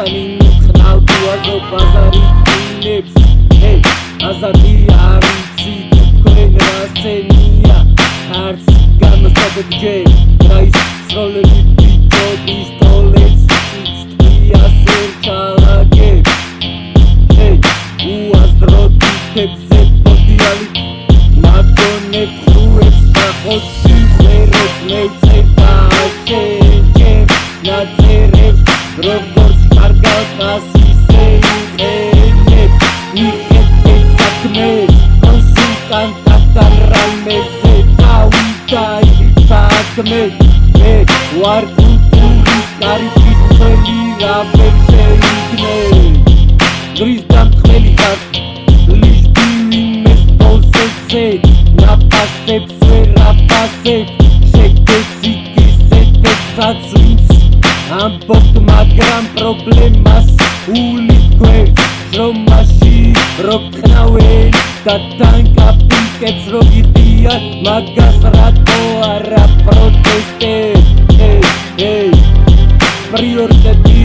მანქანი ხნავდუაზო ბაზარი წინებს აზარი არ იცი თქვენ რასენია არც გამოსწორებთ ჯერ რაის სროლები ბიჭო პისტოლეტს იწტყიას ერჩალაგებ უაზრო თითებზე პოდიალით მათონებ ხუებს ნახოთ სიმღერებს მეწება შენ ნაწერებს როგორც კარგად ასისე იყენებ მიხედეთ საქმეს კონსულტანტთან რამეზე დავიდაი საქმე მე ვარ კულტურის კარიბჭის წველი რა ვერ შეიგნე გრის დამთხმელი ხარ ლიშტი ვინმეს ბოლსეცე ნაპასებს ვერ აფასებ შეგეციკისეთებსაც ვინც ამბობთ მაგრამ პრობლემას ულით გვერდს შრომაში რო გყნავენ და დანკაპიკებს რო გიხდიან მაგას რატო არა პროტესტებ პრიორიტეტი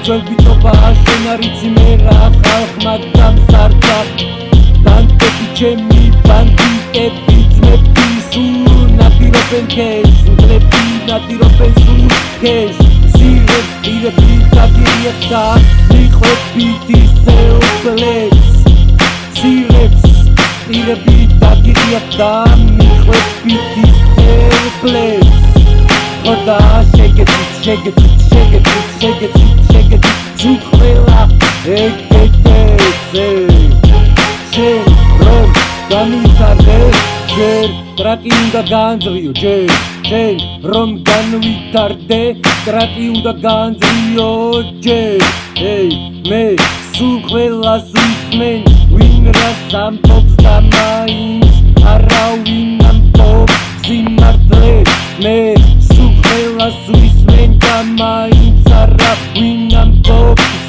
ჩვენ ვიტობა შენ არიცი მე რა ხალხმა დამსარდა ბანკები ჩემი ბანკები ძმები სულ ნადირობენ ქეშ ძმები ნადირობენ სულ ქეშ სირებს პირები დაგირიათ და მიყვებით ისეულებს სირებს პირები დაგირიათ და მიყვებით ისეულებს ხოდა შეგეცით თუ ყველა ეგეთეზე შენ რომ განვითარდე ჯერ ტრაკი უნდა გაანძრიო ჯერ შენ რომ განვითარდე ტრაკი უნდა გაანძრიო ჯერ მე სულ ყველას ვისმენ ვინ რას ამბობს და მაინც არავინ ამბობს სიმართლეს მე სულ ყველას ვისმენ და მაინც არავინ ამბობს